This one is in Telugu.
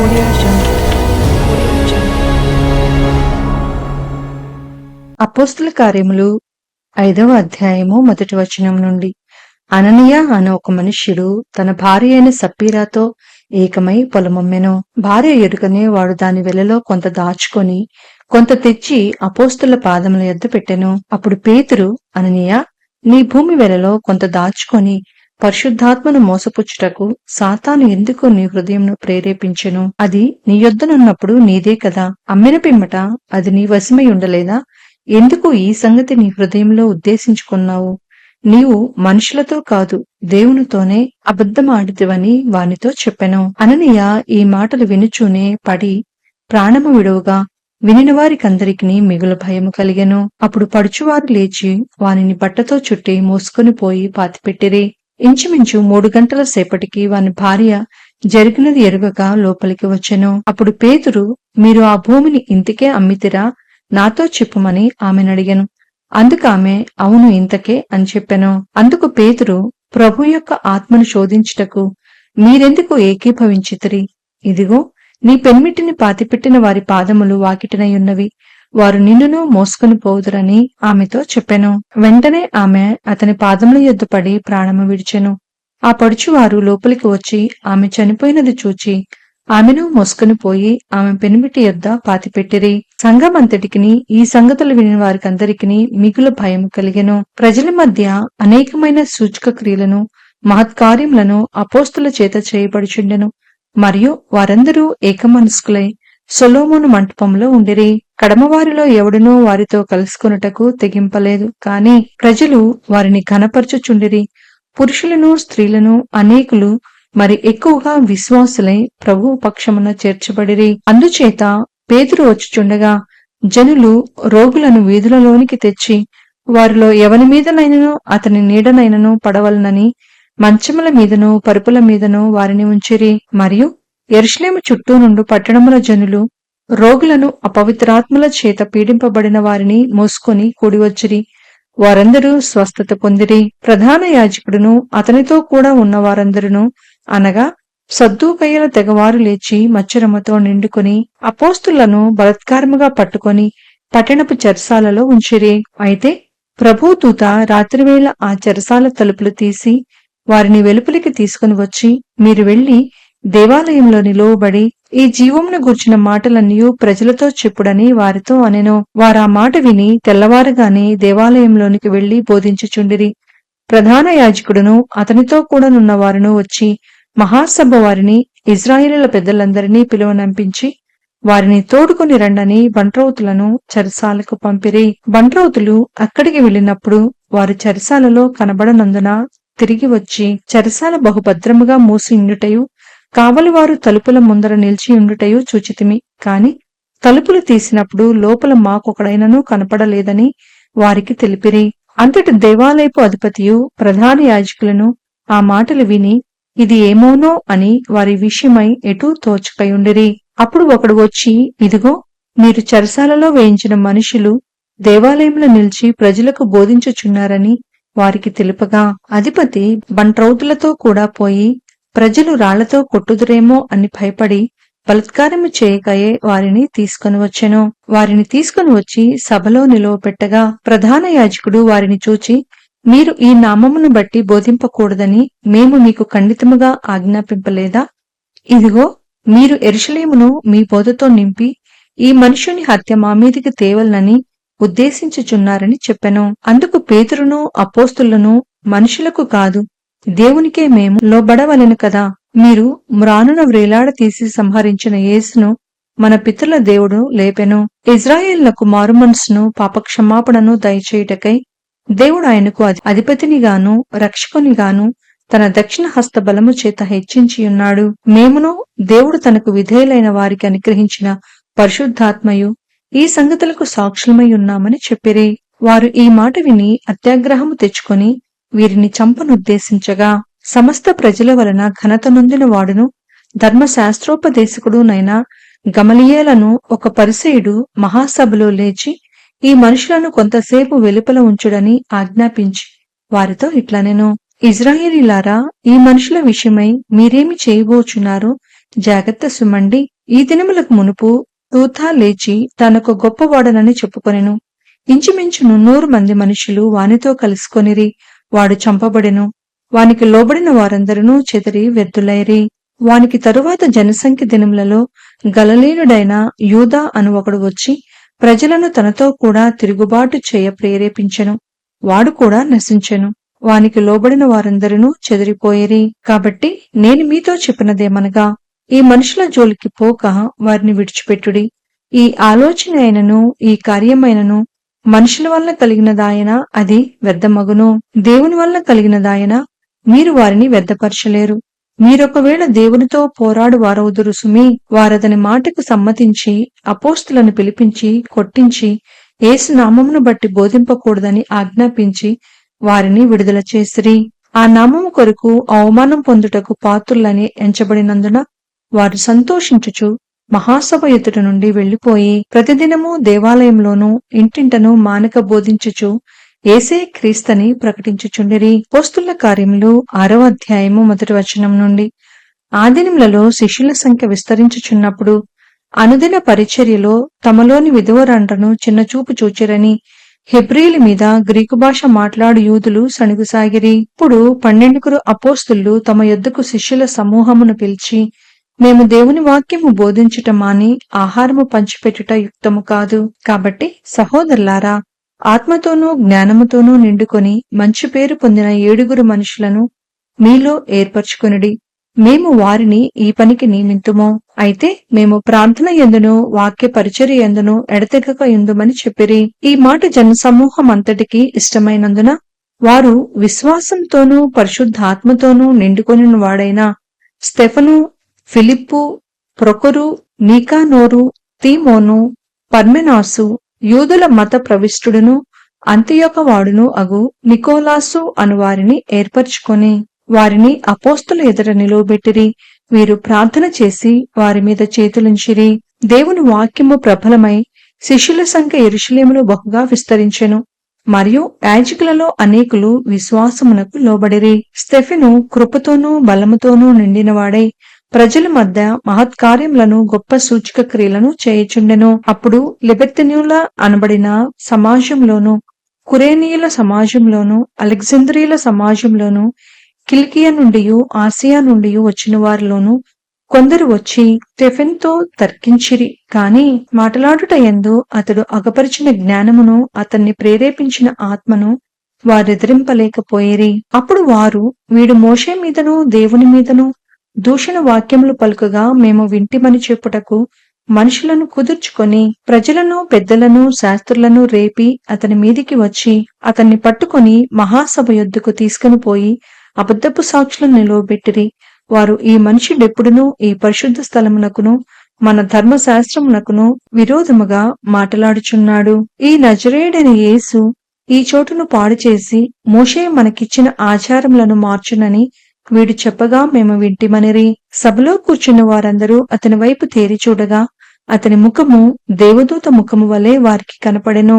Audio Jungle. Audio Jungle. అపోస్తల కార్యములు 5వ అధ్యాయము 1వ వచనం నుండి. అననీయ అనే ఒక మనుష్యుడు తన భార్య అయిన సప్పీరాతో ఏకమై పొలమమ్మెను. భార్య ఎరుకనే వాడు దాని వెలలో కొంత దాచుకొని కొంత తెచ్చి అపోస్తల పాదముల యొద్ద పెట్టెను. అప్పుడు పేతురు, అననీయ, నీ భూమి వెలలో కొంత దాచుకొని పరిశుద్ధాత్మను మోసపుచ్చుటకు సాతాను ఎందుకు నీ హృదయంను ప్రేరేపించెను? అది నీ యొద్దనున్నప్పుడు నీదే కదా. అమ్మిన పిమ్మట అది నీ వశమై ఉండలేదా? ఎందుకు ఈ సంగతి నీ హృదయంలో ఉద్దేశించుకున్నావు? నీవు మనుషులతో కాదు, దేవునితోనే అబద్ధమాడితివని వానితో చెప్పెను. అననీయ ఈ మాటలు వినుచూనే పడి ప్రాణము విడువగా వినిన వారికందరికీ మిగులు భయము కలిగెను. అప్పుడు పడుచువారు లేచి వానిని బట్టతో చుట్టి మోసుకొని పోయి పాతిపెట్టిరి. ఇంచుమించు 3 గంటల సేపటికి వాని భార్య జరిగినది ఎరుగక లోపలికి వచ్చెను. అప్పుడు పేతురు, మీరు ఆ భూమిని ఇంతకే అమ్మితిరా? నాతో చెప్పుమని ఆమెనడిగెను. అందుకామె, అవును, ఇంతకే అని చెప్పెను. అందుకు పేతురు, ప్రభు యొక్క ఆత్మను శోధించుటకు మీరెందుకు ఏకీభవించితిరి? ఇదిగో, నీ పెన్మిటిని పాతిపెట్టిన వారి పాదములు వాకిటనయున్నవి, వారు నిన్నును మోసుకొని పోవుదురని ఆమెతో చెప్పెను. వెంటనే ఆమె అతని పాదముల యొద్ద పడి ప్రాణము విడిచెను. ఆ పడుచువారు లోపలికి వచ్చి ఆమె చనిపోయినది చూచి ఆమెను మోసుకొని పోయి ఆమె పెనిమిటి యొద్ద పాతిపెట్టిరి. సంఘమంతటికిని ఈ సంగతులు విని వారికందరికీ మిగులు భయము కలిగెను. ప్రజల మధ్య అనేకమైన సూచక క్రియలను మహత్కార్యములను అపోస్తుల చేత చేయబడుచుండెను. మరియు వారందరూ ఏకమనస్కులై సొలొమోను మంటపంలో ఉండిరి. కడమవారిలో ఎవడునూ వారితో కలుసుకొనుటకు తెగింపలేదు. కాని ప్రజలు వారిని ఘనపరచుచుండిరి. పురుషులను స్త్రీలను అనేకులు మరి ఎక్కువగా విశ్వాసులై ప్రభువు పక్షమున చేర్చబడిరి. అందుచేత పేతురు వచ్చుచుండగా జనులు రోగులను వీధులలోనికి తెచ్చి వారిలో ఎవని మీదనైనను అతని నీడనైనను పడవలనని మంచముల మీదను పరుపుల మీదను వారిని ఉంచిరి. మరియు యెరూషలేము చుట్టూ నుండి పట్టణముల జనులు రోగులను అపవిత్రాత్మల చేత పీడింపబడిన వారిని మోసుకొని కూడివచ్చిరి. వారందరూ స్వస్థత పొందిరి. ప్రధాన యాజకుడును అతనితో కూడా ఉన్న వారందరూ అనగా సద్దూకయ్యుల తెగవారు లేచి మచ్చరముతో నిండుకొని అపోస్తులను బలాత్కారముగా పట్టుకొని పట్టణపు చెరసాలలో ఉంచిరి. అయితే ప్రభువు దూత రాత్రివేళ ఆ చెరసాల తలుపులు తీసి వారిని వెలుపలికి తీసుకుని వచ్చి, మీరు వెళ్లి దేవాలయంలో నిలువబడి ఈ జీవమును గూర్చిన మాటలన్నీ ప్రజలతో చెప్పుడని వారితో అనెను. వారా మాట విని తెల్లవారగానే దేవాలయంలోనికి వెళ్లి బోధించుచుండిరి. ప్రధాన యాజకుడును అతనితో కూడా నున్న వారును వచ్చి మహాసభ వారిని ఇశ్రాయేలీయుల పెద్దలందరినీ పిలువనంపించి వారిని తోడుకొని రండని బంట్రౌతులను చెరసాలకు పంపిరి. బంట్రౌతులు అక్కడికి వెళ్ళినప్పుడు వారు చెరసాలలో కనబడనందున తిరిగి వచ్చి చెరసాల బహుభద్రముగా మూసి ఉండుటయు కావలివారు తలుపుల ముందర నిలిచి ఉండుటయు చూచితిమి. కాని తలుపులు తీసినప్పుడు లోపల మాకొకడైనను కనపడలేదని వారికి తెలిపిరి. అంతటి దేవాలయపు అధిపతియు ప్రధాన యాజకులను ఆ మాటలు విని ఇది ఏమోనో అని వారి విషయమై ఎటూ తోచకయుండిరి. అప్పుడు ఒకడు వచ్చి, ఇదిగో, మీరు చెరసాలలో వేయించిన మనుషులు దేవాలయంలో నిలిచి ప్రజలకు బోధించుచున్నారని వారికి తెలుపగా అధిపతి బంట్రౌతులతో కూడా పోయి ప్రజలు రాళ్లతో కొట్టుదురేమో అని భయపడి బలాత్కారము చేయకయే వారిని తీసుకొని వచ్చెను. వారిని తీసుకొని వచ్చి సభలో నిలువపెట్టగా ప్రధాన యాజకుడు వారిని చూచి, మీరు ఈ నామమును బట్టి బోధింపకూడదని మేము మీకు ఖండితముగా ఆజ్ఞాపింపలేదా? ఇదిగో, మీరు యెరూషలేమును మీ బోధతో నింపి ఈ మనుష్యుని హత్య మా మీదికి తేవలనని ఉద్దేశించుచున్నారని చెప్పెను. అందుకు పేతురును అపోస్తులను, మనుషులకు కాదు, దేవునికే మేము లోబడవలెను కదా. మీరు మ్రానున వ్రేలాడ తీసి సంహరించిన యేసును మన పితరుల దేవుడు లేపెను. ఇశ్రాయేలునకు మారుమనసును పాపక్షమాపణను దయచేయుటకై దేవుడు ఆయనకు అధిపతినిగాను రక్షకునిగాను తన దక్షిణ హస్త బలము చేత హెచ్చించియున్నాడు. మేమును దేవుడు తనకు విధేయులైన వారికి అనుగ్రహించిన పరిశుద్ధాత్మయు ఈ సంగతులకు సాక్షులమై ఉన్నామని చెప్పిరి. వారు ఈ మాట విని అత్యాగ్రహము తెచ్చుకొని వీరిని చంపనుద్దేశించగా సమస్త ప్రజల వలన ఘనత నొందిన వాడును ధర్మశాస్త్రోపదేశకుడునైన గమలీయేలను ఒక పరిసయ్యుడు మహాసభలో లేచి ఈ మనుషులను కొంతసేపు వెలుపల ఉంచుడని ఆజ్ఞాపించి వారితో ఇట్లనెను, ఇశ్రాయేలీయులారా, ఈ మనుషుల విషయమై మీరేమి చేయబోచున్నారో జాగ్రత్త సుమండి. ఈ దినములకు మునుపు తూతా లేచి తనొక గొప్పవాడనని చెప్పుకొనెను. ఇంచుమించు 300 మంది మనుషులు వానితో కలుసుకొనిరి. వాడు చంపబడెను. వానికి లోబడిన వారందరూ చెదిరి వ్యర్థులైరి. వానికి తరువాత జనసంఖ్య దినములలో గలిలయుడైన యూదా అను ఒకడు వచ్చి ప్రజలను తనతో కూడా తిరుగుబాటు చేయ ప్రేరేపించెను. వాడు కూడా నశించెను. వానికి లోబడిన వారందరూ చెదిరిపోయిరి. కాబట్టి నేను మీతో చెప్పినదేమనగా, ఈ మనుషుల జోలికి పోక వారిని విడిచిపెట్టుడి. ఈ ఆలోచన అయినను ఈ కార్యమైనను మనుషుల వల్ల కలిగినదాయన అది వ్యర్థమగును. దేవుని వల్ల కలిగినదాయన మీరు వారిని వ్యర్థపరచలేరు. మీరొకవేళ దేవునితో పోరాడు వారవుదురు సుమీ. వారతని మాటకు సమ్మతించి అపోస్తులను పిలిపించి కొట్టించి యేసు నామమును బట్టి బోధింపకూడదని ఆజ్ఞాపించి వారిని విడుదల చేసిరి. ఆ నామము కొరకు అవమానం పొందుటకు పాత్రులని ఎంచబడినందున వారు సంతోషించుచు మహాసభ ఎదుట నుండి వెళ్లిపోయి ప్రతిదినము దేవాలయంలోనూ ఇంటింటను మానక బోధించుచు యేసే క్రీస్తని ప్రకటించుచుండిరి. అపోస్తుల కార్యములు 6వ అధ్యాయము 1వ వచనం నుండి. ఆ దినములలో శిష్యుల సంఖ్య విస్తరించుచున్నప్పుడు అనుదిన పరిచర్యలో తమలోని విధవరాండ్రను చిన్నచూపు చూచిరని హెబ్రీల మీద గ్రీకు భాష మాట్లాడు యూదులు సణుగుసాగిరి. ఇప్పుడు 12 అపోస్తులు తమ యొద్దకు శిష్యుల సమూహమును పిలిచి, మేము దేవుని వాక్యము బోధించుట మాని ఆహారము పంచిపెట్టుట యుక్తము కాదు. కాబట్టి సహోదరులారా, ఆత్మతోనూ జ్ఞానముతోనూ నిండుకొని మంచి పేరు పొందిన 7 మనుషులను మీలో ఏర్పరచుకొనుడి. మేము వారిని ఈ పనికి నియమింతుము. అయితే మేము ప్రార్థన యందును వాక్య పరిచర్య యందును ఎడతెగక యుందుమని చెప్పిరి. ఈ మాట జనసమూహం అంతటికి ఇష్టమైనందున వారు విశ్వాసంతోనూ పరిశుద్ధాత్మతోనూ నిండుకొని వాడైన స్తెఫను, ఫిలిప్పు, ప్రొకొరు, నీకానోరు, తీమోను, పర్మెనాసు, యూదుల మత ప్రవిష్టుడును అంతియొక వాడును అగు నికోలాసు అను వారిని ఏర్పరచుకొని వారిని అపోస్తుల ఎదుట నిలువబెట్టిరి. వీరు ప్రార్థన చేసి వారి మీద చేతులుంచిరి. దేవుని వాక్యము ప్రబలమై శిష్యుల సంఖ్య యెరూషలేములో బహుగా విస్తరించెను. మరియు యాజకులలో అనేకులు విశ్వాసమునకు లోబడిరి. స్తెఫెను కృపతోనూ బలముతోనూ నిండినవాడై ప్రజల మధ్య మహత్కార్యములను గొప్ప సూచక క్రియలను చేయుచుండెను. అప్పుడు లిబెర్తనీయుల అనబడిన సమాజంలోను, కురేనీయుల సమాజంలోను, అలెగ్జాంద్రియుల సమాజంలోను, కిలికియా నుండియు ఆసియా నుండియు వచ్చిన వారిలోను కొందరు వచ్చి స్టెఫెనుతో తర్కించిరి. కాని మాటలాడుట యందు అతడు అగపరిచిన జ్ఞానమును అతన్ని ప్రేరేపించిన ఆత్మను వారెదిరింపలేకపోయిరి. అప్పుడు వారు, వీడు మోషే మీదను దేవుని మీదను దూషణ వాక్యములు పలుకగా మేము వింటిమని చెప్పుటకు మనుషులను కుదుర్చుకొని ప్రజలను పెద్దలను శాస్త్రులను రేపి అతని మీదికి వచ్చి అతన్ని పట్టుకొని మహాసభ యొద్దకు తీసుకుని పోయి అబద్ధపు సాక్షులను నిలువబెట్టిరి. వారు, ఈ మనుషుడెప్పుడునూ ఈ పరిశుద్ధ స్థలమునకును మన ధర్మశాస్త్రమునకును విరోధముగా మాటలాడుచున్నాడు. ఈ నజరేయుడైన యేసు ఈ చోటును పాడు చేసి మోషే మనకిచ్చిన ఆచారములను మార్చునని వీడు చెప్పగా మేము వింటిమనిరి. సభలో కూర్చున్న వారందరూ అతని వైపు తేరి చూడగా అతని ముఖము దేవదూత ముఖము వలె వారికి కనపడెను.